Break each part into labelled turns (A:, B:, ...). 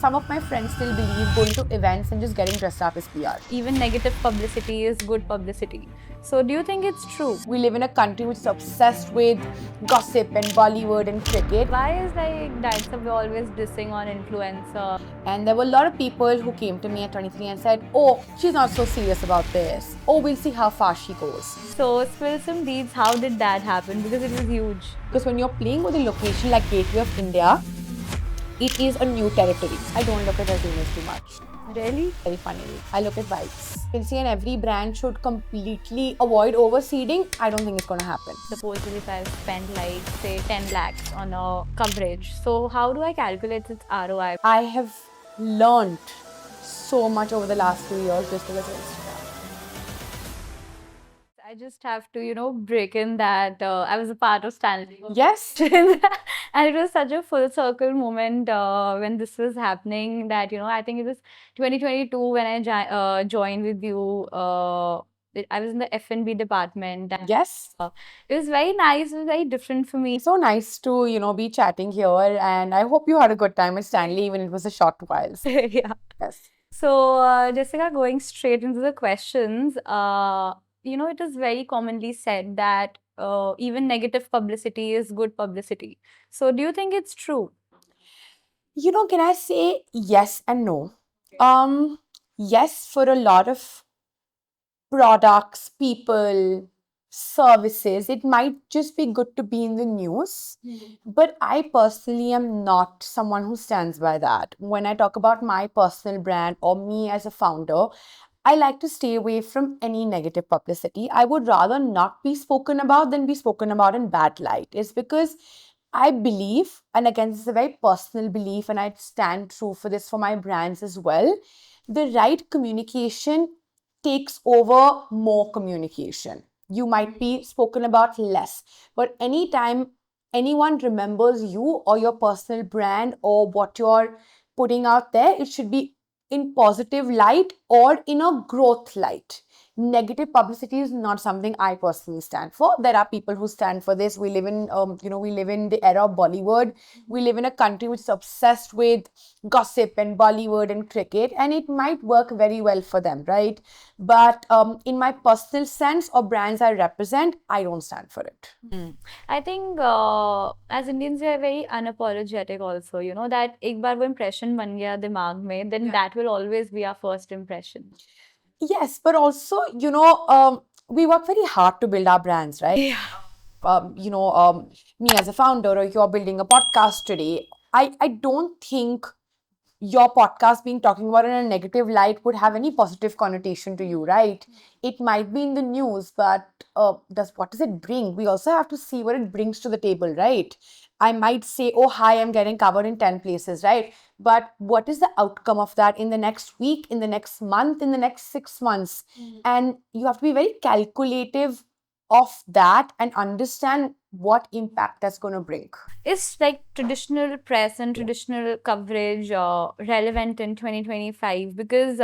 A: some of my friends still believe going to events and just getting dressed up is PR.
B: Even negative publicity is good publicity. So do you think it's true?
A: We live in a country which is obsessed with gossip and Bollywood and cricket.
B: Why is like Diet Subway always dissing on influencer?
A: And there were a lot of people who came to me at 23 and said, oh, she's not so serious about this. Oh, we'll see how far she goes.
B: So spill some deeds, how did that happen? Because it was huge.
A: Because when you're playing with a location like Gateway of India, it is a new territory. I don't look at resumes too much.
B: Really?
A: Very funnily. I look at vibes. Pilsy and every brand should completely avoid overseeding. I don't think it's going to happen.
B: Supposedly if I've spent like say 10 lakhs on a coverage, so how do I calculate its ROI?
A: I have learned so much over the last few years just because of Instagram.
B: I just have to, break in that I was a part of Stanley.
A: Yes.
B: And it was such a full circle moment when this was happening that, I think it was 2022 when I joined with you. I was in the F&B department. And,
A: Yes.
B: it was very nice. It was very different for me.
A: So nice to, be chatting here. And I hope you had a good time at Stanley, even it was a short while.
B: Yeah.
A: Yes.
B: So, Jessica, going straight into the questions, it is very commonly said that even negative publicity is good publicity. So, do you think it's true?
A: Can I say yes and no? Yes, for a lot of products, people, services, it might just be good to be in the news. But I personally am not someone who stands by that. When I talk about my personal brand or me as a founder, I like to stay away from any negative publicity. I would rather not be spoken about than be spoken about in bad light. It's because I believe, and again, this is a very personal belief, and I stand true for this for my brands as well. The right communication takes over more communication. You might be spoken about less, but anytime anyone remembers you or your personal brand or what you're putting out there, it should be in positive light or in a growth light. Negative publicity is not something I personally stand for. There are people who stand for this. We live in, we live in the era of Bollywood. We live in a country which is obsessed with gossip and Bollywood and cricket, and it might work very well for them, right? But in my personal sense or brands I represent, I don't stand for it.
B: I think as Indians, we are very unapologetic also, that एक बार वो impression बन गया दिमाग में, then that will always be our first impression.
A: Yes, but also, we work very hard to build our brands, right?
B: Yeah.
A: Me as a founder, or you're building a podcast today, I don't think your podcast being talking about in a negative light would have any positive connotation to you, right? It might be in the news, but what does it bring? We also have to see what it brings to the table, right? I might say, oh, hi, I'm getting covered in 10 places, right? But what is the outcome of that in the next week, in the next month, in the next 6 months? And you have to be very calculative of that and understand what impact that's going to bring.
B: Is like traditional press and traditional coverage relevant in 2025? Because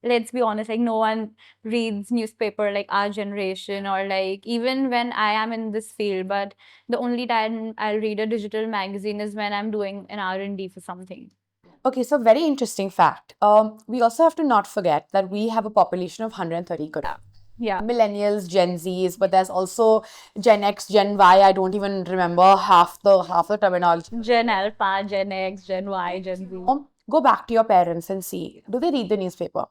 B: let's be honest, like no one reads newspaper like our generation, or like even when I am in this field, but the only time I'll read a digital magazine is when I'm doing an R&D for something.
A: Okay, so very interesting fact. We also have to not forget that we have a population of 130 crore.
B: Yeah.
A: Millennials, Gen Zs, but there's also Gen X, Gen Y. I don't even remember half the terminology.
B: Gen Alpha, Gen X, Gen Y, Gen Z.
A: Go back to your parents and see, do they read the newspaper?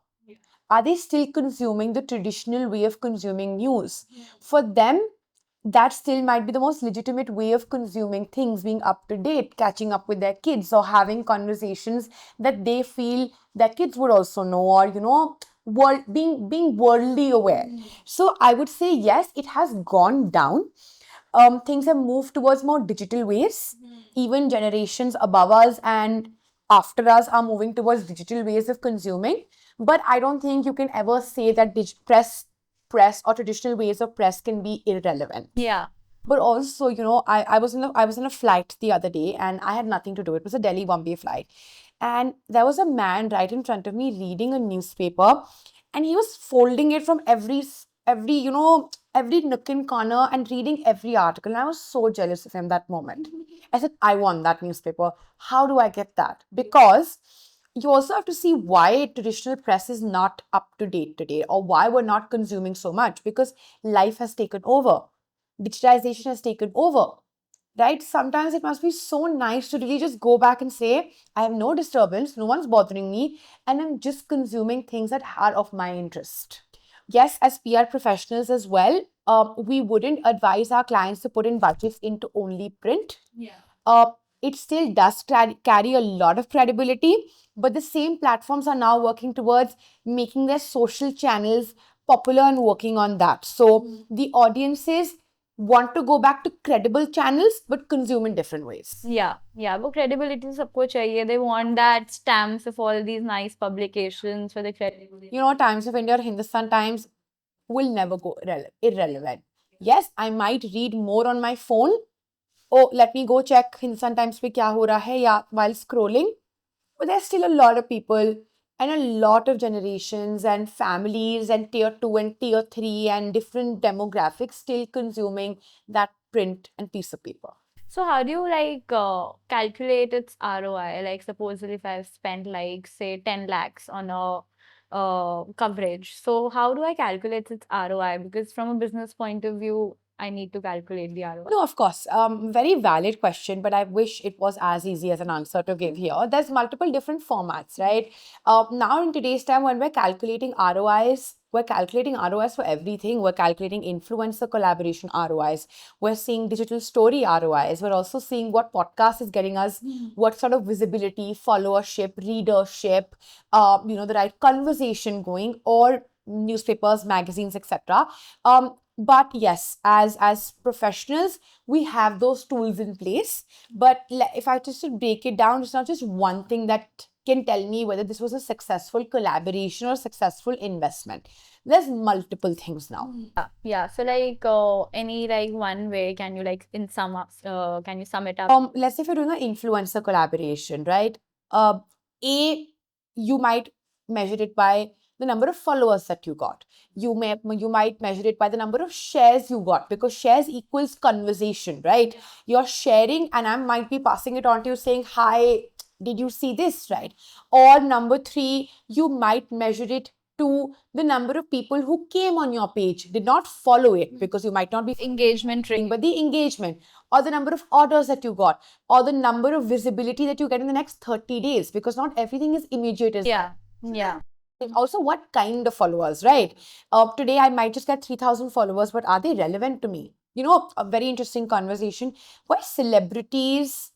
A: Are they still consuming the traditional way of consuming news? For them, that still might be the most legitimate way of consuming things, being up to date, catching up with their kids, or having conversations that they feel their kids would also know, or being worldly aware. So I would say yes, it has gone down. Things have moved towards more digital ways. Even generations above us and after us are moving towards digital ways of consuming. But I don't think you can ever say that press or traditional ways of press can be irrelevant.
B: Yeah.
A: But also, I was in a flight the other day and I had nothing to do. It was a Delhi Bombay flight. And there was a man right in front of me reading a newspaper, and he was folding it from every nook and corner and reading every article. And I was so jealous of him that moment. I said, I want that newspaper. How do I get that? Because you also have to see why traditional press is not up to date today, or why we're not consuming so much, because life has taken over. Digitization has taken over, right? Sometimes it must be so nice to really just go back and say, I have no disturbance, no one's bothering me, and I'm just consuming things that are of my interest. Yes, as PR professionals as well, we wouldn't advise our clients to put in budgets into only print. Uh, it still does carry a lot of credibility, but the same platforms are now working towards making their social channels popular and working on that. So the audiences want to go back to credible channels but consume in different ways.
B: Yeah, yeah. वो credibility सबको चाहिए. They want that stamps of all these nice publications for the credibility.
A: You know, Times of India or Hindustan Times will never go irrelevant. Yes, I might read more on my phone. Oh, let me go check Hindustan Times पे क्या हो रहा है, या while scrolling. But there's still a lot of people and a lot of generations and families and tier 2 and tier 3 and different demographics still consuming that print and piece of paper.
B: So how do you like calculate its ROI? Like supposedly if I've spent like say 10 lakhs on a coverage. So how do I calculate its ROI? Because from a business point of view, I need to calculate the ROI.
A: No, of course. Very valid question, but I wish it was as easy as an answer to give here. There's multiple different formats, right? Now in today's time, when we're calculating ROIs for everything. We're calculating influencer collaboration ROIs. We're seeing digital story ROIs. We're also seeing what podcast is getting us, what sort of visibility, followership, readership, the right conversation going, or newspapers, magazines, etc. But yes, as professionals, we have those tools in place. But if I just to break it down, it's not just one thing that can tell me whether this was a successful collaboration or successful investment. There's multiple things now.
B: Yeah. So like any like one way can you like in sum up can you sum it up?
A: Let's say if you're doing an influencer collaboration, right? You might measure it by the number of followers that you got. You might measure it by the number of shares you got, because shares equals conversation, right? You're sharing, and I might be passing it on to you saying, hi, did you see this, right? Or number 3, you might measure it to the number of people who came on your page, did not follow it, because you might not be
B: Engagement rate.
A: but the engagement, or the number of orders that you got, or the number of visibility that you get in the next 30 days, because not everything is immediate.
B: Yeah. Yeah.
A: Also, what kind of followers, right? Today, I might just get 3,000 followers, but are they relevant to me? You know, a very interesting conversation why celebrities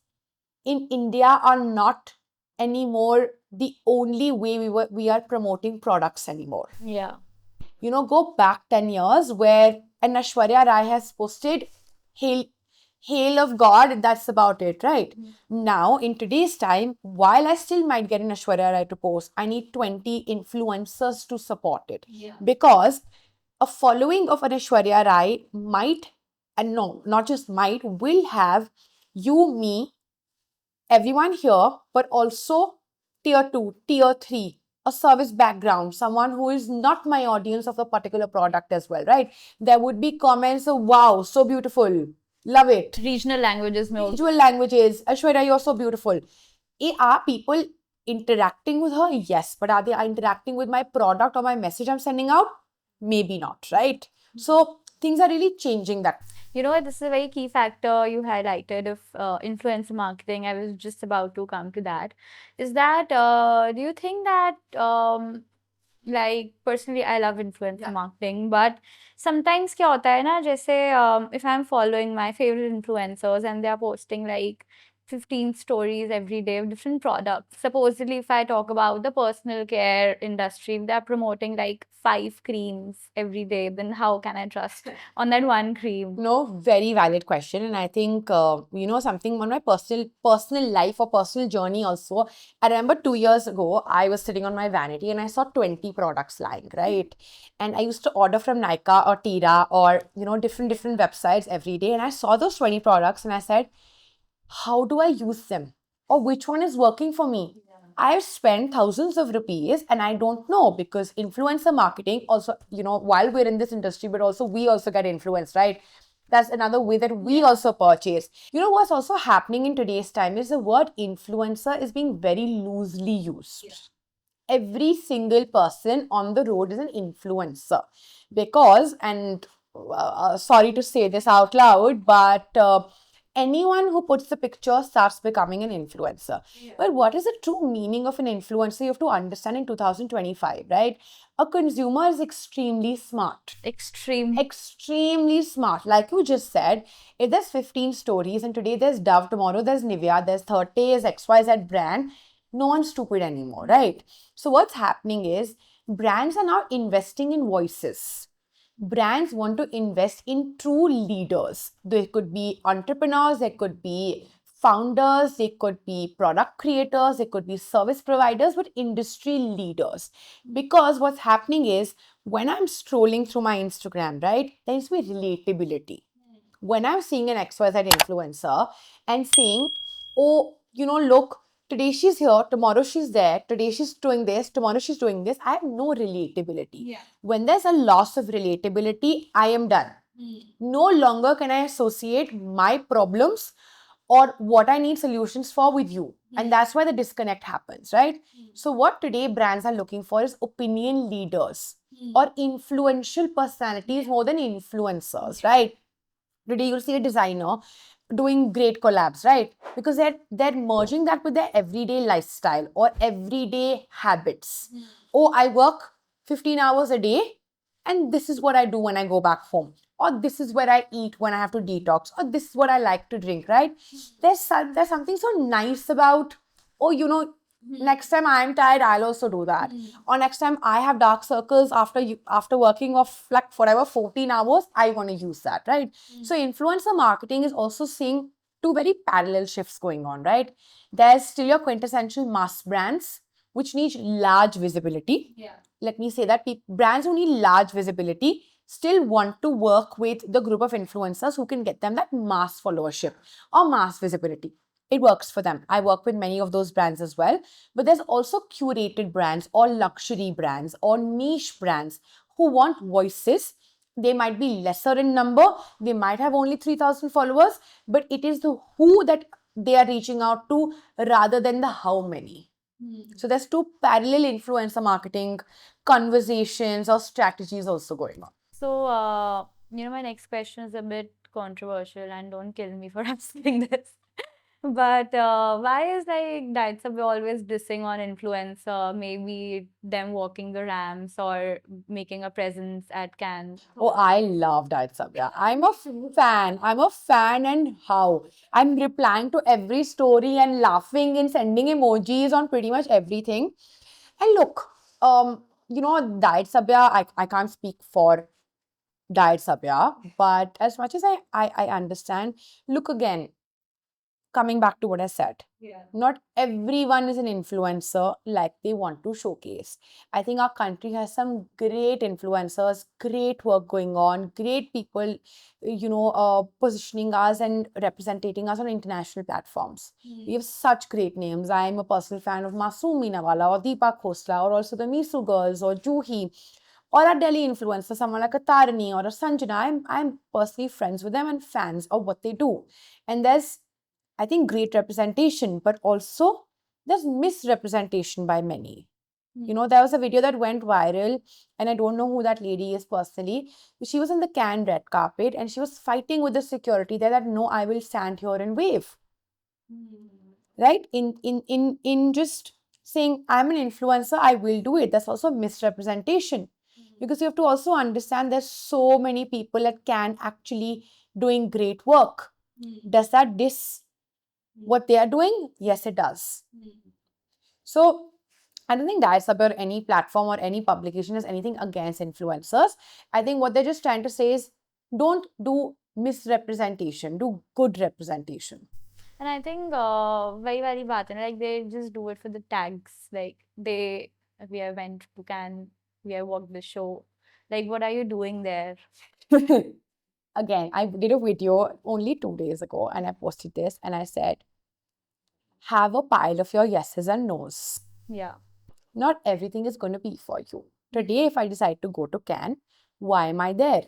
A: in India are not anymore the only way we are promoting products anymore.
B: Yeah.
A: You know, go back 10 years where an Aishwarya Rai has posted Hail of God, that's about it, right? Now, in today's time, while I still might get an Aishwarya Rai to post, I need 20 influencers to support it. Because a following of an Aishwarya Rai might, and no, not just might, will have you, me, everyone here, but also tier 2, tier 3, a service background, someone who is not my audience of a particular product as well, right? There would be comments of, wow, so beautiful, love it.
B: Regional languages में
A: Visual languages, Aishwarya, you're so beautiful. Are people interacting with her? Yes, but are they interacting with my product or my message I'm sending out? Maybe not, right? So things are really changing that.
B: You know, this is a very key factor you highlighted of influencer marketing. I was just about to come to that. Is that, do you think that, like, personally, I love influencer marketing, but sometimes क्या होता है ना, जैसे if I'm following my favorite influencers and they are posting like 15 stories every day of different products. Supposedly, if I talk about the personal care industry, they're promoting like 5 creams every day, then how can I trust on that one cream?
A: No, very valid question. And I think, something on my personal life or personal journey also. I remember 2 years ago, I was sitting on my vanity and I saw 20 products lying, right? And I used to order from Nykaa or Tira or, different websites every day. And I saw those 20 products and I said, how do I use them? Or which one is working for me? I've spent thousands of rupees and I don't know, because influencer marketing also, while we're in this industry, but also we also get influenced, right? That's another way that we also purchase. You know what's also happening in today's time is the word influencer is being very loosely used. Every single person on the road is an influencer because, and sorry to say this out loud, but anyone who puts the picture starts becoming an influencer. But what is the true meaning of an influencer? You have to understand in 2025, right? A consumer is extremely smart. Extremely smart. Like you just said, if there's 15 stories and today there's Dove, tomorrow there's Nivea, there's 30 is XYZ brand, no one's stupid anymore, right? So what's happening is brands are now investing in voices. Brands want to invest in true leaders. They could be entrepreneurs, they could be founders, they could be product creators, they could be service providers, but industry leaders. Because what's happening is when I'm scrolling through my Instagram, right, there is relatability. When I'm seeing an XYZ influencer and saying, oh, look, today she's here, tomorrow she's there, today she's doing this, tomorrow she's doing this, I have no relatability. When there's a loss of relatability, I am done. No longer can I associate my problems or what I need solutions for with you. And that's why the disconnect happens, right? So what today brands are looking for is opinion leaders or influential personalities more than influencers, right? Today you'll see a designer doing great collabs, right? Because they're merging that with their everyday lifestyle or everyday habits. Oh, I work 15 hours a day and this is what I do when I go back home. Or this is where I eat when I have to detox. Or this is what I like to drink, right? There's something so nice about, oh, next time I'm tired, I'll also do that. Or next time I have dark circles after working off like forever 14 hours, I want to use that, right? So influencer marketing is also seeing two very parallel shifts going on, right? There's still your quintessential mass brands, which need large visibility. Let me say that brands who need large visibility still want to work with the group of influencers who can get them that mass followership or mass visibility. It works for them. I work with many of those brands as well. But there's also curated brands or luxury brands or niche brands who want voices. They might be lesser in number. They might have only 3,000 followers, but it is the who that they are reaching out to rather than the how many. So there's two parallel influencer marketing conversations or strategies also going on.
B: So, my next question is a bit controversial, and don't kill me for asking this. But why is like Diet Subway always dissing on influencer? Maybe them walking the ramps or making a presence at Cannes.
A: Oh, I love Diet Sabya. I'm a fan. I'm a fan, and how? I'm replying to every story and laughing and sending emojis on pretty much everything. And look, Diet Sabya, I can't speak for Diet Sabya, but as much as I understand, look again, coming back to what I said, not everyone is an influencer like they want to showcase. I think our country has some great influencers, great work going on, great people, positioning us and representing us on international platforms. We have such great names. I'm a personal fan of Masoom Meenawala or Deepa Khosla or also the Misu Girls or Juhi or a Delhi influencer, someone like a Tarini or a Sanjana. I'm personally friends with them and fans of what they do. And there's, I think, great representation, but also there's misrepresentation by many. There was a video that went viral, and I don't know who that lady is personally. She was in the Cannes red carpet and she was fighting with the security there that no, I will stand here and wave. Right? In just saying I'm an influencer, I will do it. That's also misrepresentation. Because you have to also understand there's so many people at Cannes actually doing great work. Does that diss what they are doing? Yes, it does. So I don't think Diet Sabya or any platform or any publication is anything against influencers. I think what they're just trying to say is don't do misrepresentation, do good representation.
B: And I think very very baat hai na, like they just do it for the tags. Like we have went to Cannes, we have walked the show. Like what are you doing there?
A: Again, I did a video only 2 days ago and I posted this and I said, have a pile of your yeses and nos.
B: Yeah.
A: Not everything is going to be for you. Today, if I decide to go to Cannes, why am I there?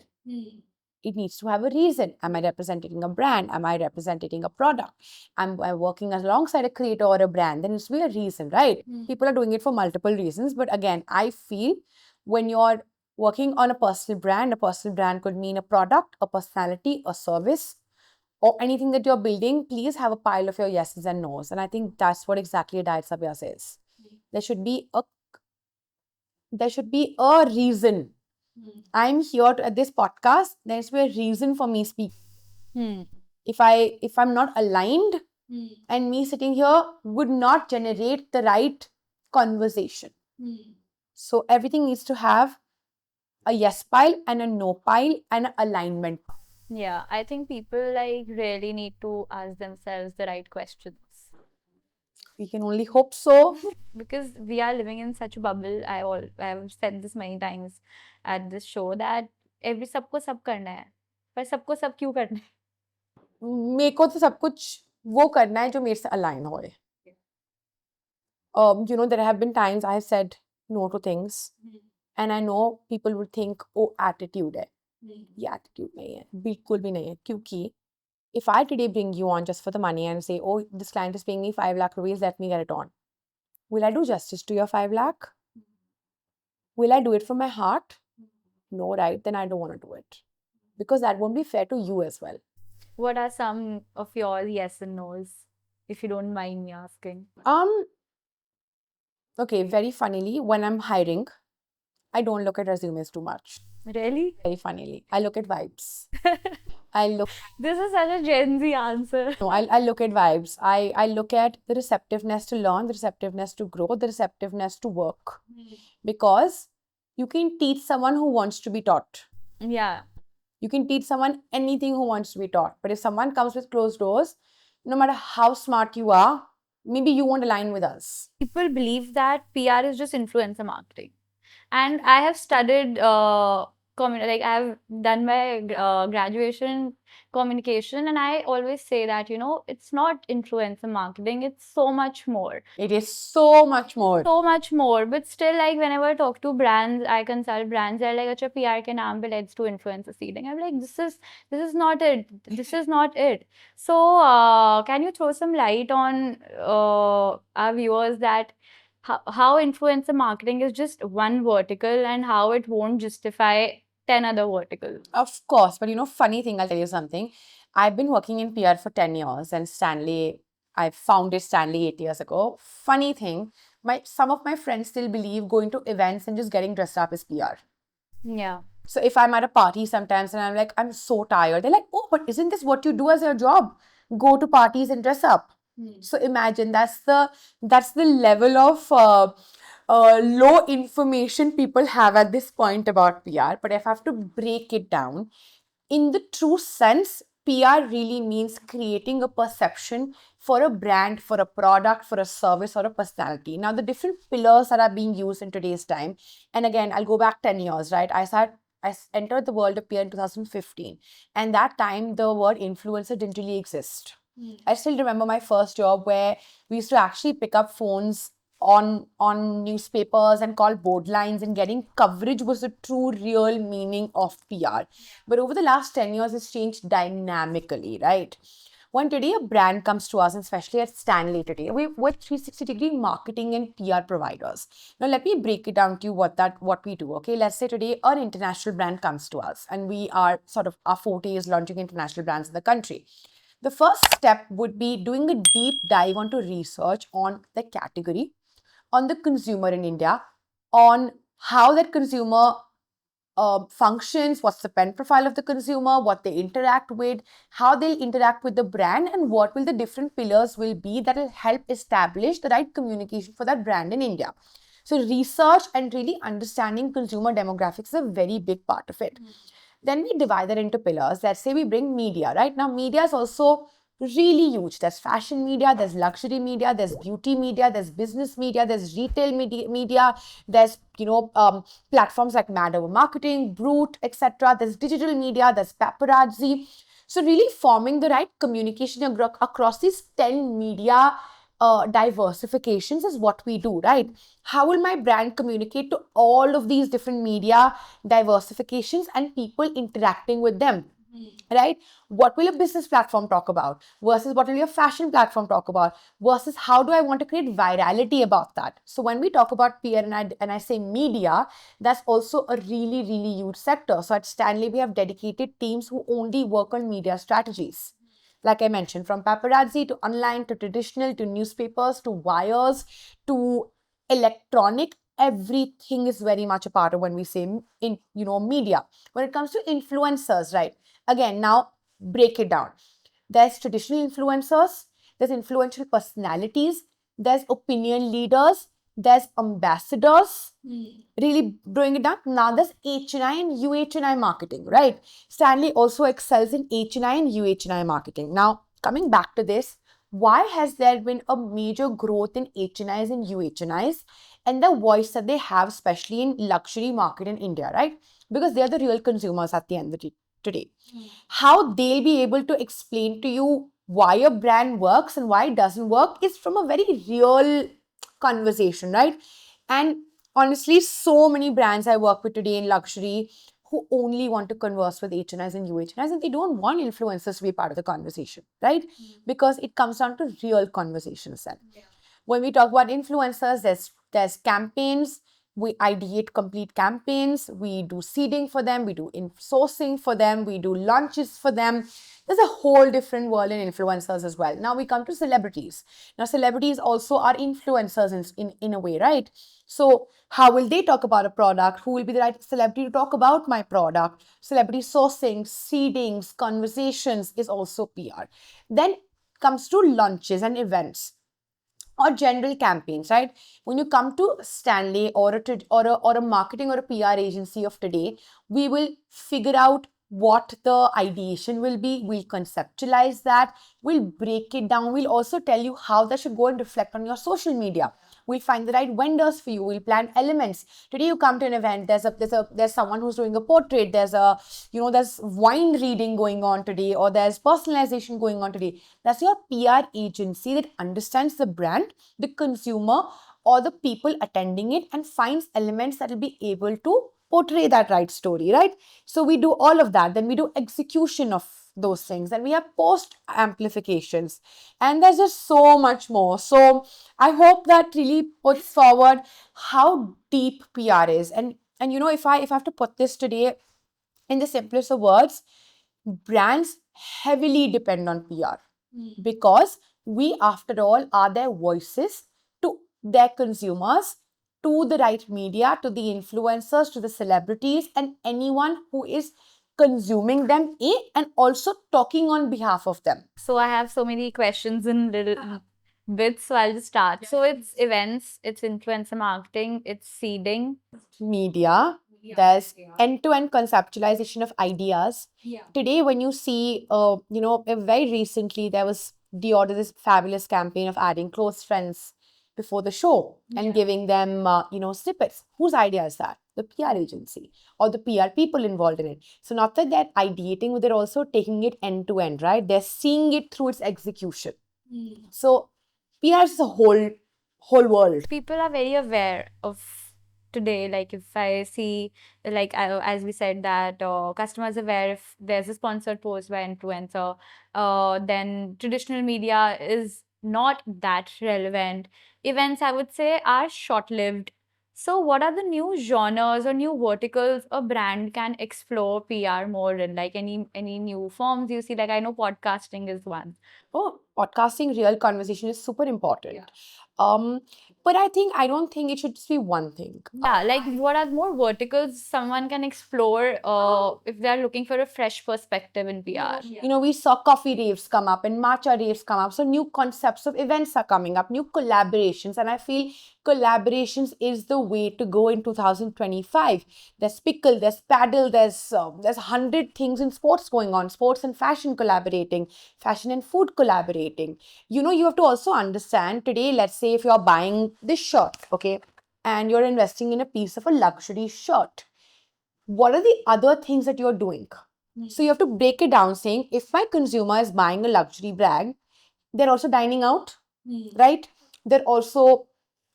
A: it needs to have a reason. Am I representing a brand? Am I representing a product? Am I working alongside a creator or a brand? There needs to be a reason, right? People are doing it for multiple reasons. But again, I feel when you're working on a personal brand could mean a product, a personality, a service, or anything that you're building. Please have a pile of your yeses and nos. And I think that's what exactly Diet Sabya says. There should be a reason. I'm here at this podcast. There should be a reason for me speaking. If I'm not aligned, and me sitting here would not generate the right conversation. So everything needs to have a yes pile and a no pile and an alignment.
B: Yeah, I think people like really need to ask themselves the right questions.
A: We can only hope so.
B: Because we are living in such a bubble. I've said this many times at this show that सबको सब करना है, पर सबको सब क्यों करना है?
A: मेरे को तो सब कुछ वो करना है जो मेरे से align होए. There have been times I have said no to things, and I know people would think, oh, attitude है. ये attitude नहीं है, बिल्कुल भी नहीं है, क्योंकि if I today bring you on just for the money and say, oh, this client is paying me 5 lakh rupees, let me get it on. Will I do justice to your 5 lakh? Will I do it from my heart? No, right? Then I don't want to do it. Because that won't be fair to you as well.
B: What are some of your yes and no's, if you don't mind me asking?
A: Okay, very funnily, when I'm hiring, I don't look at resumes too much.
B: Really?
A: Very funnily. I look at vibes.
B: This is such a Gen Z answer.
A: No, I look at vibes. I look at the receptiveness to learn, the receptiveness to grow, the receptiveness to work. Because you can teach someone who wants to be taught.
B: Yeah.
A: You can teach someone anything who wants to be taught. But if someone comes with closed doors, no matter how smart you are, maybe you won't align with us.
B: People believe that PR is just influencer marketing. And I have studied I have done my graduation communication, and I always say that, it's not influencer marketing, it's so much more.
A: It is so much more.
B: So much more. But still, like, whenever I talk to brands, I consult brands, they're like, acha, PR ke naam pe let's do influencer seeding. I'm like, this is not it. This is not it. So can you throw some light on our viewers that how influencer marketing is just one vertical and how it won't justify 10 other verticals?
A: Of course, but funny thing, I'll tell you something. I've been working in PR for 10 years, and I founded Stanley 8 years ago. Funny thing, some of my friends still believe going to events and just getting dressed up is PR.
B: Yeah.
A: So if I'm at a party sometimes and I'm like, I'm so tired, they're like, oh, but isn't this what you do as your job? Go to parties and dress up. So imagine that's the level of low information people have at this point about PR. But if I have to break it down, in the true sense, PR really means creating a perception for a brand, for a product, for a service, or a personality. Now, the different pillars that are being used in today's time, and again, I'll go back 10 years, right? I entered the world of PR in 2015, and that time the word influencer didn't really exist. I still remember my first job where we used to actually pick up phones on newspapers and call board lines, and getting coverage was the true real meaning of PR. But over the last 10 years, it's changed dynamically, right? When today a brand comes to us, and especially at Stanley today, we're 360-degree marketing and PR providers. Now, let me break it down to you what we do, okay? Let's say today an international brand comes to us, and we are our forte is launching international brands in the country. The first step would be doing a deep dive onto research on the category, on the consumer in India, on how that consumer functions, what's the pen profile of the consumer, what they interact with, how they'll interact with the brand, and what will the different pillars will be that will help establish the right communication for that brand in India. So research and really understanding consumer demographics is a very big part of it. Then we divide that into pillars. Let's say we bring media, right? Now, media is also really huge. There's fashion media, there's luxury media, there's beauty media, there's business media, there's retail media, there's platforms like Mad Over Marketing, Brute, etc. There's digital media, there's paparazzi. So really forming the right communication across these 10 media diversifications is what we do, right? How will my brand communicate to all of these different media diversifications and people interacting with them? right? What will a business platform talk about versus what will your fashion platform talk about versus how do I want to create virality about that? So when we talk about PR and I say media, that's also a really, really huge sector. So at Stanley, we have dedicated teams who only work on media strategies. Like I mentioned, from paparazzi to online to traditional to newspapers to wires to electronic, everything is very much a part of when we say in media. When it comes to influencers, right? Again, now break it down. There's traditional influencers, there's influential personalities, there's opinion leaders, there's ambassadors. Really bring it down. Now there's HNI and UHNI marketing, right? Stanley also excels in HNI and UHNI marketing. Now, coming back to this, why has there been a major growth in HNIs and UHNIs and the voice that they have, especially in luxury market in India, right? Because they're the real consumers at the end of the today. How they'll be able to explain to you why a brand works and why it doesn't work is from a very real conversation, right? And honestly, so many brands I work with today in luxury who only want to converse with HNIs and UHNIs and they don't want influencers to be part of the conversation, right? Because it comes down to real conversations then. When we talk about influencers, there's campaigns. We ideate complete campaigns. We do seeding for them. We do sourcing for them. We do launches for them. There's a whole different world in influencers as well. Now we come to celebrities. Now celebrities also are influencers in a way, right? So how will they talk about a product? Who will be the right celebrity to talk about my product? Celebrity sourcing, seedings, conversations is also PR. Then comes to launches and events or general campaigns, right? When you come to Stanley or a marketing or a PR agency of today, we will figure out what the ideation will be. We'll conceptualize that. We'll break it down. We'll also tell you how that should go and reflect on your social media. We'll find the right vendors for you. We'll plan elements. Today you come to an event, there's someone who's doing a portrait, there's wine reading going on today, or there's personalization going on today. That's your PR agency that understands the brand, the consumer, or the people attending it and finds elements that will be able to portray that right story, right? So we do all of that. Then we do execution of those things. And we have post amplifications. And there's just so much more. So I hope that really puts forward how deep PR is. And if I have to put this today in the simplest of words, brands heavily depend on PR because we, after all, are their voices to their consumers, to the right media, to the influencers, to the celebrities, and anyone who is consuming them, and also talking on behalf of them.
B: So I have so many questions in little bits, so I'll just start. So it's events, it's influencer marketing, it's seeding.
A: Media, there's end-to-end conceptualization of ideas. Today, when you see, very recently there was Dior did this fabulous campaign of adding close friends before the show and giving them, snippets. Whose idea is that? The PR agency or the PR people involved in it. So not that they're ideating, but they're also taking it end to end, right? They're seeing it through its execution. So PR is a whole world.
B: People are very aware of today. Like if I see, like as we said that customers aware if there's a sponsored post by influencer, then traditional media is not that relevant. Events, I would say, are short-lived. So what are the new genres or new verticals a brand can explore PR more in? Like any new forms you see? Like I know podcasting is one.
A: Oh, podcasting, real conversation is super important. But I don't think it should just be one thing.
B: Yeah, like what are more verticals someone can explore if they're looking for a fresh perspective in PR?
A: We saw coffee raves come up and matcha raves come up. So new concepts of events are coming up, new collaborations. And I feel collaborations is the way to go in 2025. There's pickle, there's paddle, there's 100 things in sports going on, sports and fashion collaborating, fashion and food collaborating. You have to also understand today, let's say if you're buying this shirt, okay, and you're investing in a piece of a luxury shirt, what are the other things that you're doing? So you have to break it down saying, if my consumer is buying a luxury bag, they're also dining out, right? They're also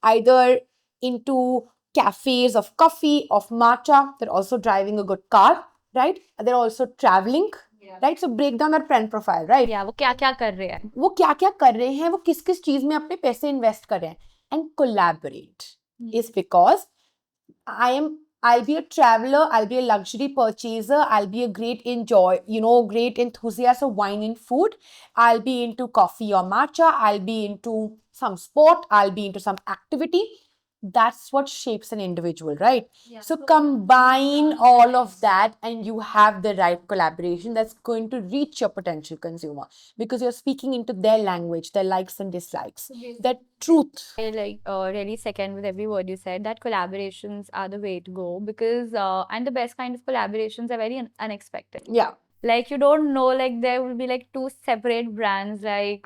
A: either into cafes of coffee, of matcha. They're also driving a good car, right? They're also traveling. right? So break down that brand profile, right?
B: Yeah, वो क्या क्या कर रहे हैं?
A: वो क्या क्या कर रहे हैं, वो किस किस चीज में अपने पैसे इन्वेस्ट कर रहे हैं, and collaborate is because I'll be a traveler, I'll be a luxury purchaser, I'll be a great enthusiast of wine and food, I'll be into coffee or matcha, I'll be into some sport, I'll be into some activity. That's what shapes an individual, right? So combine all of that and you have the right collaboration that's going to reach your potential consumer because you're speaking into their language, their likes and dislikes, their truth.
B: I really second with every word you said that collaborations are the way to go because and the best kind of collaborations are very unexpected.
A: Yeah.
B: Like you don't know, like there will be like two separate brands like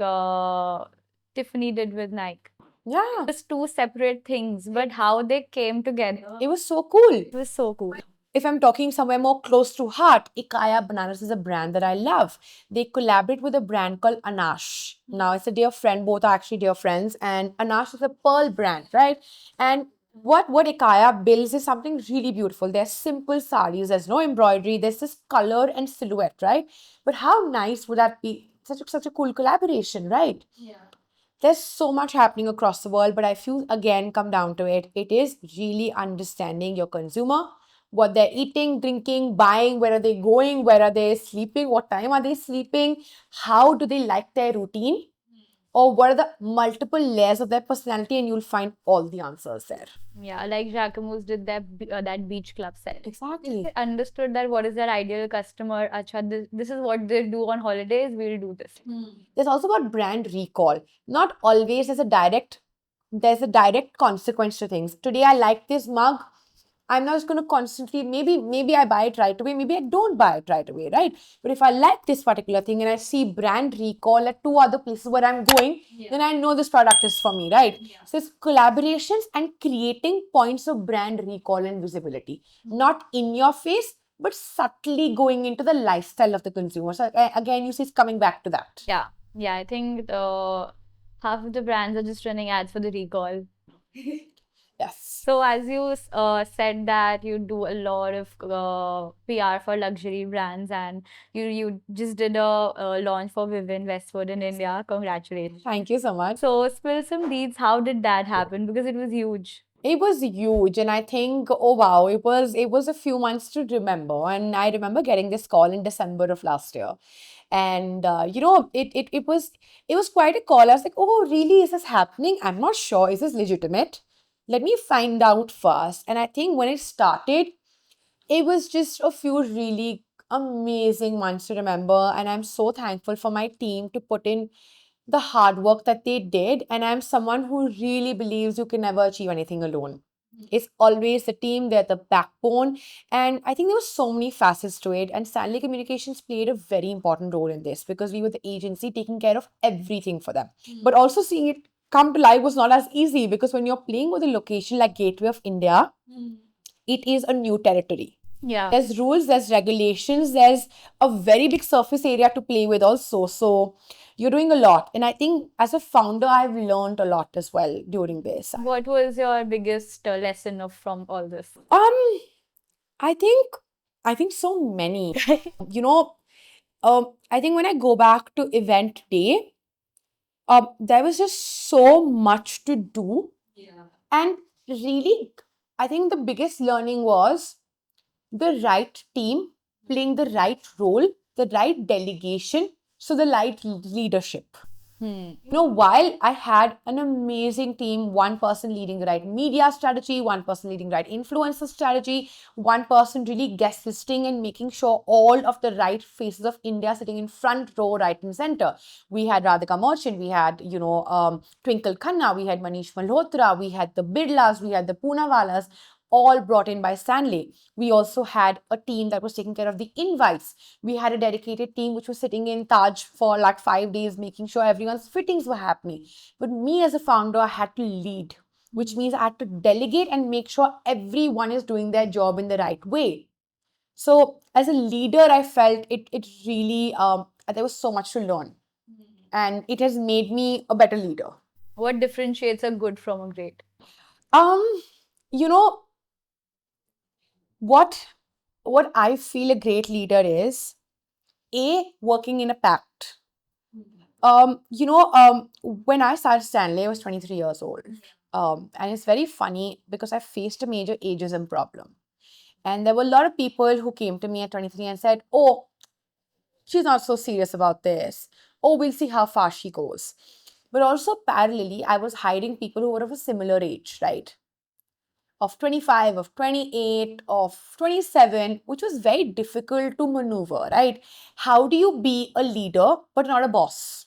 B: Tiffany did with Nike.
A: Yeah.
B: Just two separate things, but how they came together,
A: It was so cool.
B: it was so cool.
A: If I'm talking somewhere more close to heart, Ikaya Banaras is a brand that I love. They collaborate with a brand called Anash. Now, it's a dear friend, both are actually dear friends, and Anash is a pearl brand, right? And what Ikaya builds is something really beautiful. They're simple saris, there's no embroidery, there's this color and silhouette, right? But how nice would that be? Such a cool collaboration, right? There's so much happening across the world, but I feel again come down to it. It is really understanding your consumer, what they're eating, drinking, buying, where are they going, where are they sleeping, what time are they sleeping, how do they like their routine, or what are the multiple layers of their personality, and you'll find all the answers there.
B: Yeah, like Jacquemus did that beach club set.
A: Exactly.
B: They understood that what is their ideal customer. Acha, this is what they do on holidays. We'll do this.
A: There's also about brand recall. Not always there's a direct consequence to things. Today I like this mug. I'm not just going to constantly, maybe I buy it right away, maybe I don't buy it right away, right? But if I like this particular thing and I see brand recall at two other places where I'm going, then I know this product is for me, right? So it's collaborations and creating points of brand recall and visibility. Not in your face, but subtly going into the lifestyle of the consumer. So again, you see it's coming back to that.
B: Yeah, I think half of the brands are just running ads for the recall.
A: Yes.
B: So as you said that you do a lot of PR for luxury brands and you just did a launch for Vivienne Westwood in India. Congratulations.
A: Thank you so much.
B: So spill some deeds. How did that happen? Because it was huge.
A: It was huge, and I think, oh wow, it was a few months to remember. And I remember getting this call in December of last year, and it was quite a call. I was like, oh really, is this happening? I'm not sure. Is this legitimate? Let me find out first. And I think when it started, it was just a few really amazing months to remember, and I'm so thankful for my team to put in the hard work that they did. And I'm someone who really believes you can never achieve anything alone. It's always the team, they're the backbone. And I think there were so many facets to it. And Stanley Communications played a very important role in this because we were the agency taking care of everything for them. But also seeing it come to life was not as easy because when you're playing with a location like Gateway of India, it is a new territory.
B: Yeah.
A: There's rules, there's regulations, there's a very big surface area to play with also. So you're doing a lot. And I think as a founder, I've learned a lot as well during this.
B: What was your biggest lesson from all this?
A: I think so many. I think when I go back to event day, there was just so much to do. And really, I think the biggest learning was the right team playing the right role, the right delegation, so the right leadership. While I had an amazing team, one person leading the right media strategy, one person leading right influencer strategy, one person really guest listing and making sure all of the right faces of India sitting in front row, right in center. We had Radhika Merchant, we had, Twinkle Khanna, we had Manish Malhotra, we had the Birlas, we had the Poonawalas, all brought in by Stanley. We also had a team that was taking care of the invites. We had a dedicated team which was sitting in Taj for like 5 days, making sure everyone's fittings were happening. But me as a founder, I had to lead, which means I had to delegate and make sure everyone is doing their job in the right way. So as a leader, I felt it really, there was so much to learn. And it has made me a better leader.
B: What differentiates a good from a great?
A: What I feel a great leader is Working in a pact. When I started Stanley, I was 23 years old. And it's very funny because I faced a major ageism problem. And there were a lot of people who came to me at 23 and said, oh, she's not so serious about this. Oh, we'll see how far she goes. But also, parallelly, I was hiring people who were of a similar age, right? Of 25, of 28, of 27, which was very difficult to maneuver, right? How do you be a leader but not a boss?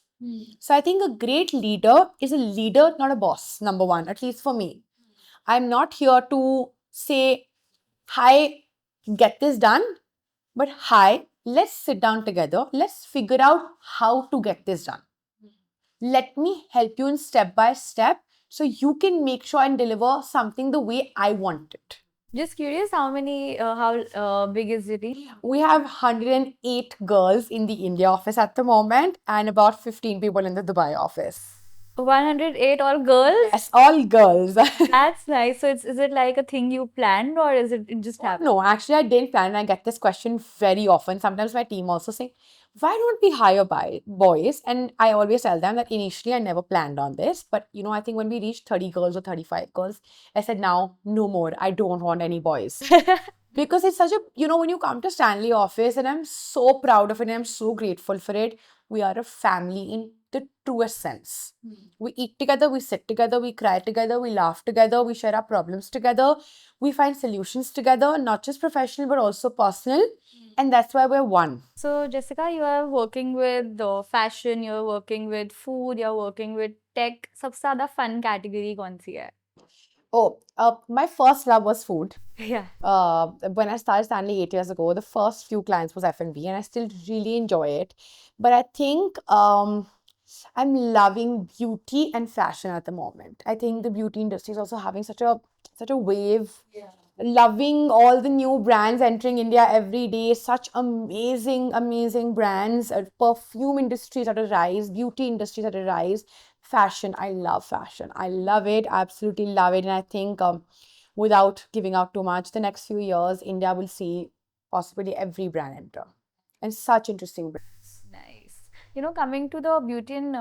A: So I think a great leader is a leader, not a boss, number one, at least for me. I'm not here to say, hi, get this done, but hi, let's sit down together. Let's figure out how to get this done. Let me help you in step by step so you can make sure and deliver something the way I want it.
B: Just curious, how big is the team?
A: We have 108 girls in the India office at the moment and about 15 people in the Dubai office.
B: 108 all girls?
A: Yes, all girls.
B: That's nice. So is it like a thing you planned or is it just happened?
A: No, actually, I didn't plan. I get this question very often. Sometimes my team also say, why don't we hire boys? And I always tell them that initially I never planned on this. But, I think when we reached 30 girls or 35 girls, I said, now, no more. I don't want any boys. Because it's such a, when you come to Stanley office, and I'm so proud of it and I'm so grateful for it, we are a family in the truest sense. We eat together, we sit together, we cry together, we laugh together, we share our problems together, we find solutions together, not just professional but also personal. And that's why we're one.
B: So, Jessica, you are working with fashion, you're working with food, you're working with tech. सबसे ज़्यादा fun category कौन सी है?
A: Oh, my first love was food.
B: Yeah.
A: When I started Stanley 8 years ago, the first few clients was F&B, and I still really enjoy it. But I think I'm loving beauty and fashion at the moment. I think the beauty industry is also having such a wave.
B: Yeah.
A: Loving all the new brands entering India every day. Such amazing brands. Perfume industries at a rise. Beauty industries at a rise. Fashion. I love fashion. I love it. Absolutely love it. And I think without giving out too much, the next few years, India will see possibly every brand enter. And such interesting brands.
B: Nice. Coming to the beauty and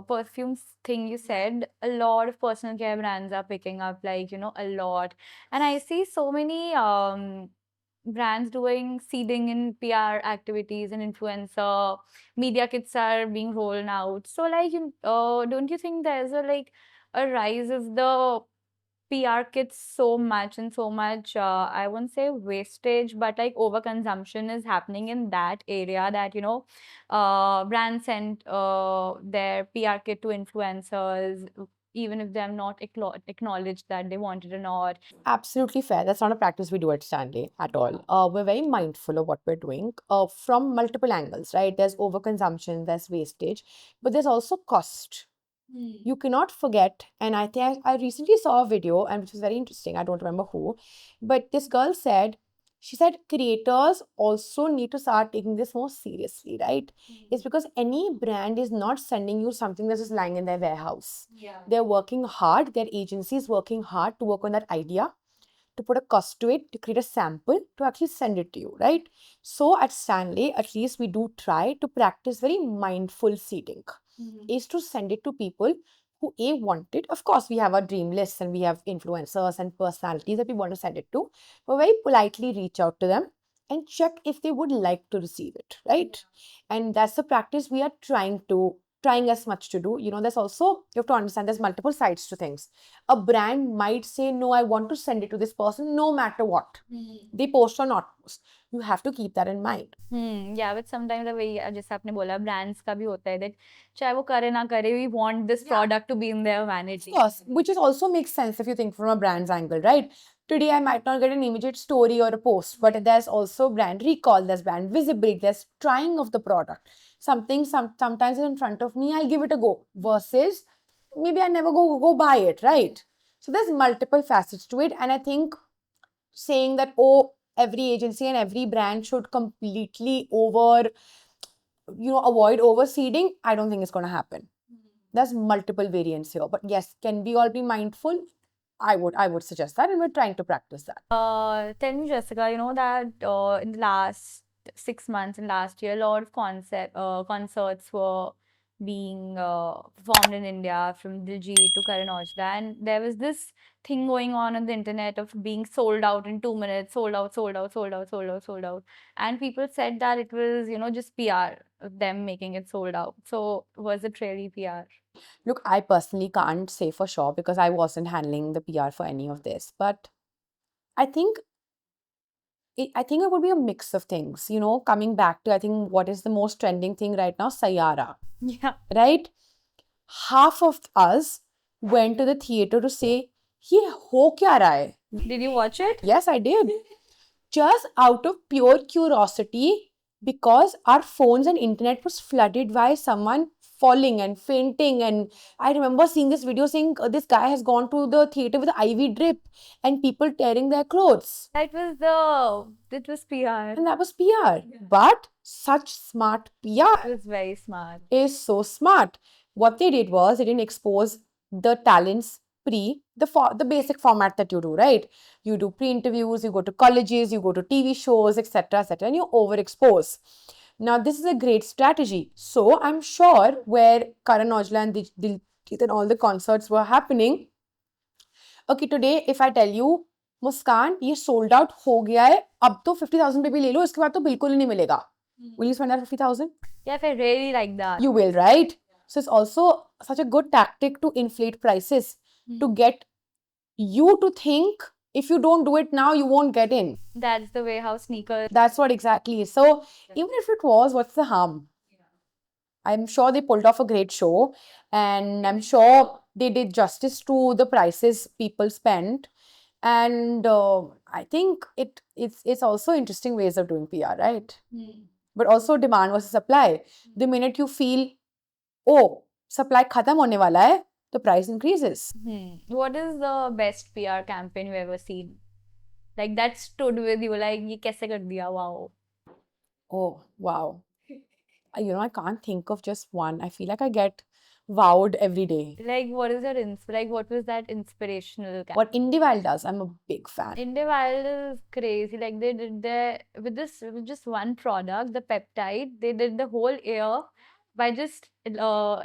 B: perfumes thing you said, a lot of personal care brands are picking up, like, a lot. And I see so many brands doing seeding in PR activities and influencer media kits are being rolled out. So, like, don't you think there's a rise of the PR kits so much and so much, I won't say wastage, but like overconsumption is happening in that area that, brands send their PR kit to influencers, even if they have not acknowledged that they want it or not.
A: Absolutely fair. That's not a practice we do at Stanley at all. We're very mindful of what we're doing from multiple angles, right? There's overconsumption, there's wastage, but there's also cost. You cannot forget, and I think I recently saw a video, and which was very interesting. I don't remember who, but this girl said, she said creators also need to start taking this more seriously, right? It's because any brand is not sending you something that's just lying in their warehouse.
B: Yeah.
A: They're working hard, their agency is working hard to work on that idea, to put a cost to it, to create a sample, to actually send it to you, right? So at Stanley, at least we do try to practice very mindful seeding, is to send it to people who want it. Of course, we have our dream lists and we have influencers and personalities that we want to send it to. But very politely reach out to them and check if they would like to receive it, right? And that's the practice we are trying as much to do. There's also, you have to understand there's multiple sides to things. A brand might say, no, I want to send it to this person no matter what. They post or not post. You have to keep that in mind.
B: Yeah, but sometimes the way जैसे आपने बोला brands का भी होता है that चाहे वो करे ना करे, we want this product to be in their vanity.
A: Of course, which is also makes sense if you think from a brand's angle, right? Today, I might not get an immediate story or a post, but there's also brand recall, there's brand visibility, there's trying of the product. Sometimes in front of me, I'll give it a go. Versus, maybe I never go buy it, right? So there's multiple facets to it, and I think saying that every agency and every brand should completely avoid overseeding, I don't think it's going to happen. There's multiple variants here, but yes, can we all be mindful? I would suggest that, and we're trying to practice that.
B: Tell me, Jessica, that in the last 6 months and last year, a lot of concerts were being performed in India, from Diljit to Karan Aujla, and there was this thing going on the internet of being sold out in 2 minutes, sold out, sold out, sold out, sold out, sold out, and people said that it was, just PR of them making it sold out. So was it really PR?
A: Look, I personally can't say for sure because I wasn't handling the PR for any of this, but I think it would be a mix of things. Coming back to, I think, what is the most trending thing right now, Sayara,
B: Yeah.
A: right? Half of us went to the theater to say, "Ye ho kya raha hai?"
B: Did you watch it?
A: Yes, I did. Just out of pure curiosity, because our phones and internet was flooded by someone falling and fainting. And I remember seeing this video saying this guy has gone to the theater with an IV drip and people tearing their clothes.
B: It was PR.
A: And that was PR. But such smart PR.
B: It was very smart.
A: Is so smart. What they did was they didn't expose the talents the basic format that you do, right? You do pre-interviews, you go to colleges, you go to TV shows, etc., etc., and you overexpose. Now, this is a great strategy. So, I'm sure where Karan Aujla and Diljit and all the concerts were happening, okay, today if I tell you, मुस्कान ये sold out हो गया है, अब तो 50,000 पे भी ले लो, इसके बाद तो बिल्कुल ही नहीं मिलेगा. Will you spend that 50,000?
B: Yeah, if I really like that.
A: You will, right? So it's also such a good tactic to inflate prices, to get you to think if you don't do it now, you won't get in.
B: That's the way how sneakers.
A: That's what exactly is. So even if it was, what's the harm? I'm sure they pulled off a great show, and I'm sure they did justice to the prices people spent. And I think it's also interesting ways of doing PR, right? But also demand versus supply. The minute you feel, oh, supply khatam hone wala hai, the price increases.
B: What is the best PR campaign you've ever seen? Like that stood with you, like ye kaise kar diya, wow.
A: Oh, wow. I can't think of just one. I feel like I get wowed every day.
B: Like what is your what was that inspirational campaign?
A: What IndieWile does, I'm a big fan.
B: IndieWile is crazy. Like they did with just one product, the peptide, they did the whole year by just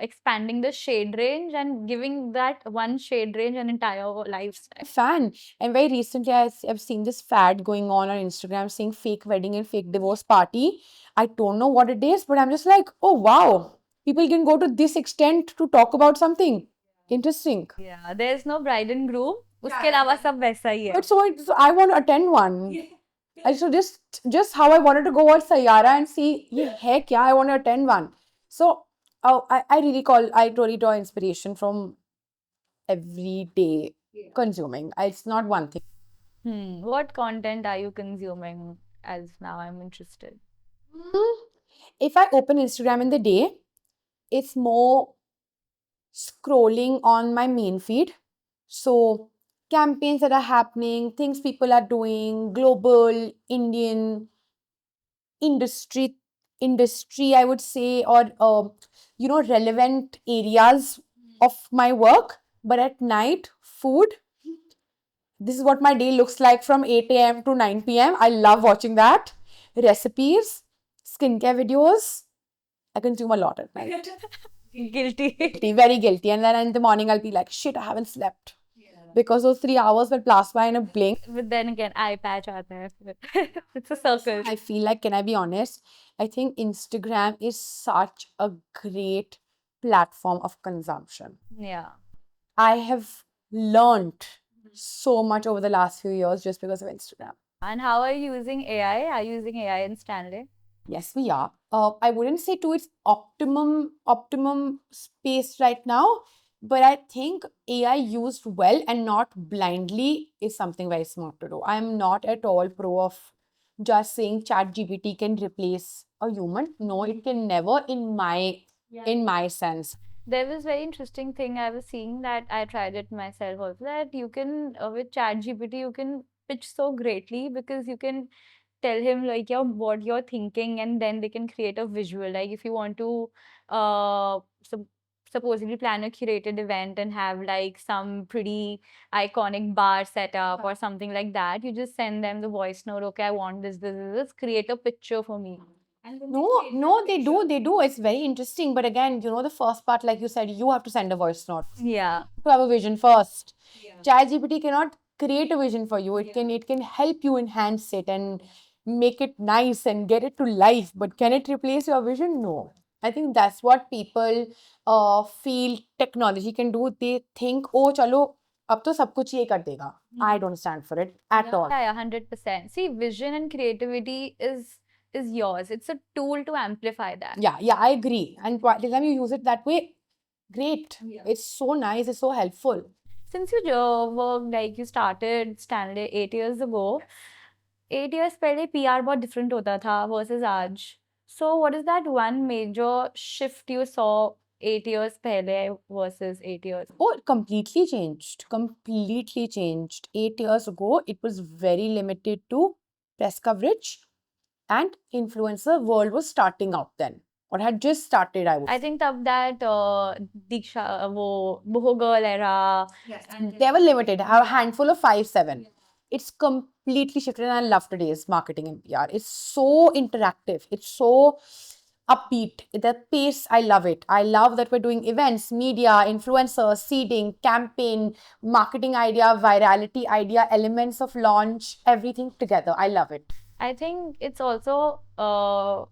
B: expanding the shade range and giving that one shade range an entire lifestyle.
A: Fan. And very recently, I've seen this fad going on Instagram saying fake wedding and fake divorce party. I don't know what it is, but I'm just like, oh wow, people can go to this extent to talk about something interesting.
B: Yeah, there's no bride and groom. उसके अलावा सब वैसा ही है.
A: But so I want to attend one. So just how I wanted to go watch Sayara and see, ये है क्या? I want to attend one. So I really draw inspiration from everyday consuming. It's not one thing.
B: What content are you consuming as now? I'm interested.
A: If I open Instagram in the day, it's more scrolling on my main feed. So campaigns that are happening, things people are doing, global, Indian, industry, I would say, or relevant areas of my work. But at night, food. This is what my day looks like from 8 a.m. to 9 p.m. I love watching that. Recipes, skincare videos. I consume a lot at night.
B: Guilty.
A: Very guilty. And then in the morning, I'll be like, shit, I haven't slept. Because those 3 hours will pass by in a blink.
B: But then again, eye patch aata hai. It's a circle.
A: I feel like, can I be honest? I think Instagram is such a great platform of consumption.
B: Yeah.
A: I have learned so much over the last few years just because of Instagram.
B: And how are you using AI? Are you using AI in Stanley?
A: Yes, we are. I wouldn't say to its optimum space right now, but I think AI used well and not blindly is something very smart to do. I am not at all pro of just saying ChatGPT can replace a human. No, it can never in my sense.
B: There was very interesting thing I was seeing that I tried it myself also, that you can with ChatGPT you can pitch so greatly because you can tell him like what you're thinking and then they can create a visual. Like if you want to supposedly plan a curated event and have like some pretty iconic bar set up or something like that. You just send them the voice note, okay, I want this, create a picture for me. And then they
A: No,
B: create
A: no,
B: that
A: they
B: picture.
A: do. It's very interesting. But again, you know, the first part, like you said, you have to send a voice note
B: Yeah.
A: to have a vision first.
B: Yeah.
A: ChatGPT cannot create a vision for you. It can help you enhance it and make it nice and get it to life. But can it replace your vision? No. I think that's what people feel technology can do. They think, oh, chalo, ab to sab kuch ye kar dega. I don't stand for it at all.
B: Yeah, 100%. See, vision and creativity is yours. It's a tool to amplify that.
A: Yeah, I agree. And by the time you use it that way, great.
B: Yeah.
A: It's so nice. It's so helpful.
B: Since you worked, like you started Stanley 8 years ago, 8 years पहले PR बहुत different होता था versus आज. So what is that one major shift you saw 8 years पहले versus 8 years?
A: Oh, it completely changed. Completely changed. 8 years ago, it was very limited to press coverage, and influencer world was starting out then, or had just started, I would
B: I
A: say.
B: think तब that Diksha वो Boho Girl era.
A: They were limited, a handful of 5, 7. It's completely shifted, and I love today's marketing and PR. It's so interactive. It's so upbeat. The pace, I love it. I love that we're doing events, media, influencers, seeding, campaign, marketing idea, virality idea, elements of launch, everything together. I love it.
B: I think it's also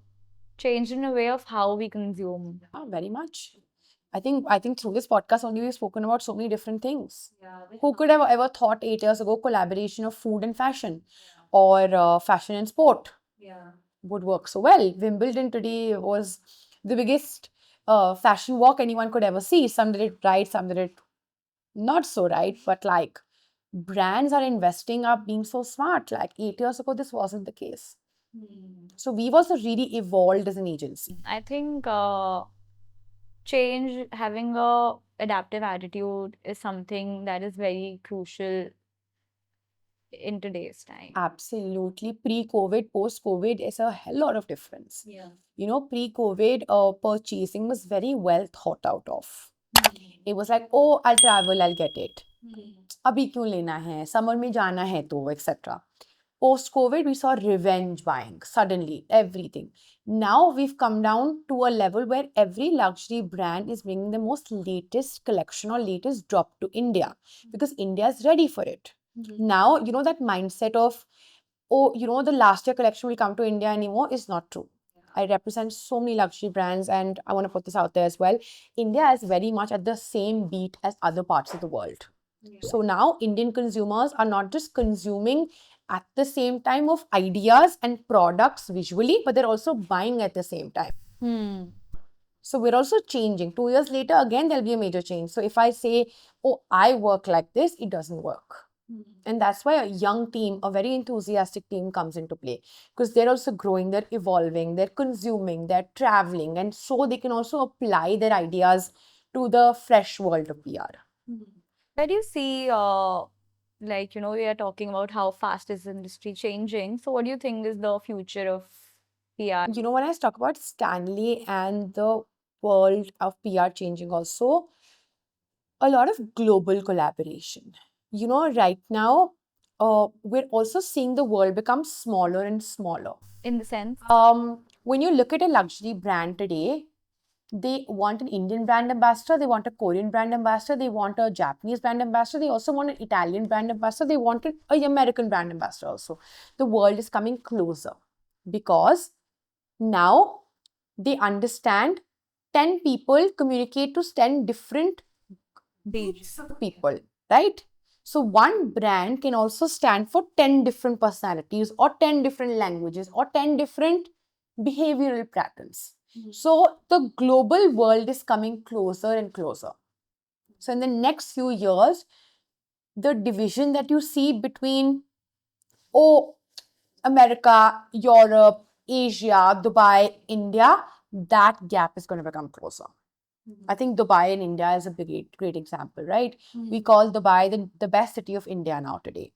B: changed in a way of how we consume.
A: Very much. I think through this podcast only we've spoken about so many different things. Who could have ever thought 8 years ago collaboration of food and fashion, or fashion and sport would work so well? Wimbledon today was the biggest fashion walk anyone could ever see. Some did it right, some did it not so right, but like brands are investing up being so smart. Like 8 years ago, this wasn't the case. So we've also really evolved as an agency.
B: I think change, having a adaptive attitude is something that is very crucial in today's time.
A: Absolutely. Pre-COVID, post-COVID is a hell lot of difference.
B: Yeah.
A: You know, pre-COVID, purchasing was very well thought out of. It was like, oh, I'll travel, I'll get it. अभी क्यों लेना है? Summer में जाना है तो, etc. Post-COVID, we saw revenge buying, suddenly, everything. Now we've come down to a level where every luxury brand is bringing the most latest collection or latest drop to India because India is ready for it. Now, you know, that mindset of, oh, you know, the last year collection will come to India anymore is not true. I represent so many luxury brands, and I want to put this out there as well. India is very much at the same beat as other parts of the world. So now Indian consumers are not just consuming at the same time of ideas and products visually, but they're also buying at the same time. So we're also changing. 2 years later, again, there'll be a major change. So if I say, oh, I work like this, it doesn't work. And that's why a young team, a very enthusiastic team comes into play, because they're also growing, they're evolving, they're consuming, they're traveling, and so they can also apply their ideas to the fresh world of PR.
B: Where do you see, like, you know, we are talking about how fast is the industry changing. So what do you think is the future of PR?
A: You know, when I talk about Stanley and the world of PR changing also, a lot of global collaboration. You know, right now, we're also seeing the world become smaller and smaller.
B: In the sense?
A: When you look at a luxury brand today, they want an Indian brand ambassador, they want a Korean brand ambassador, they want a Japanese brand ambassador, they also want an Italian brand ambassador, they want an American brand ambassador also. The world is coming closer because now they understand 10 people communicate to 10 different
B: Beach.
A: people, right? So one brand can also stand for 10 different personalities or 10 different languages or 10 different behavioral patterns. So the global world is coming closer and closer. So in the next few years, the division that you see between, oh, America, Europe, Asia, Dubai, India, that gap is going to become closer. I think Dubai in India is a great example, right? We call Dubai the best city of India now today.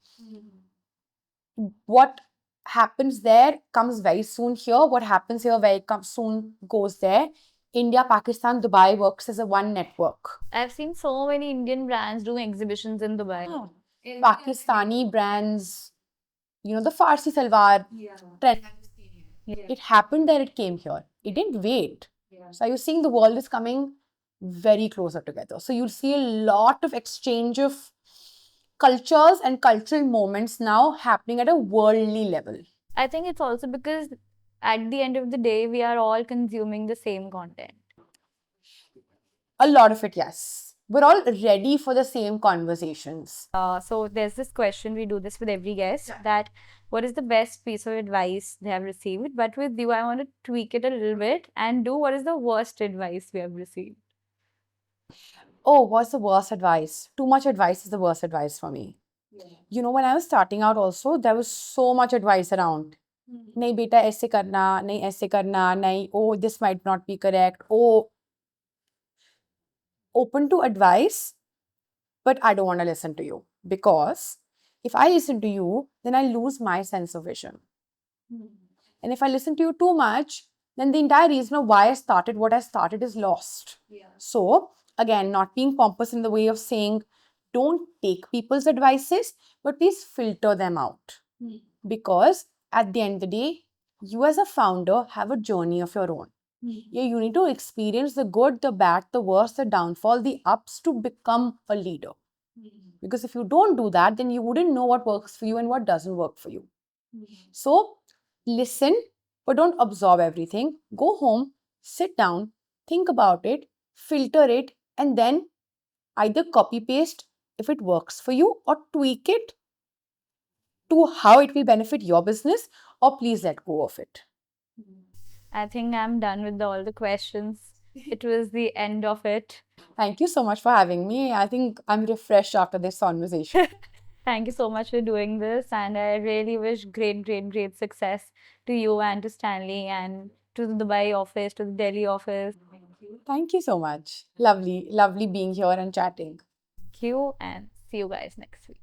A: What happens there comes very soon here. What happens here very soon goes there. India, Pakistan, Dubai works as a one network.
B: I've seen so many Indian brands doing exhibitions in Dubai.
A: Pakistani brands, the Farsi Salwar trend. It happened that it came here. It didn't wait. So you're seeing the world is coming very closer together. So you'll see a lot of exchange of cultures and cultural moments now happening at a worldly level.
B: I think it's also because at the end of the day, we are all consuming the same content.
A: A lot of it, yes. We're all ready for the same conversations.
B: So there's this question, we do this with every guest, that what is the best piece of advice they have received? But with you, I want to tweak it a little bit and do what is the worst advice we have received.
A: Oh, what's the worst advice? Too much advice is the worst advice for me. When I was starting out also, there was so much advice around. नहीं बेटा ऐसे करना, नहीं ऐसे करना, नहीं, oh, this might not be correct. Oh, open to advice, but I don't want to listen to you, because if I listen to you, then I lose my sense of vision. And if I listen to you too much, then the entire reason of why I started what I started is lost. So, again, not being pompous in the way of saying, don't take people's advices, but please filter them out. Because at the end of the day, you as a founder have a journey of your own. Yeah, you need to experience the good, the bad, the worst, the downfall, the ups to become a leader. Because if you don't do that, then you wouldn't know what works for you and what doesn't work for you. So listen, but don't absorb everything. Go home, sit down, think about it, filter it, and then either copy paste if it works for you or tweak it to how it will benefit your business, or please let go of it.
B: I think I'm done with all the questions. It was the end of it.
A: Thank you so much for having me. I think I'm refreshed after this conversation.
B: Thank you so much for doing this, and I really wish great, great, great success to you and to Stanley and to the Dubai office, to the Delhi office.
A: Thank you so much. Lovely, lovely being here and chatting.
B: Thank you, and see you guys next week.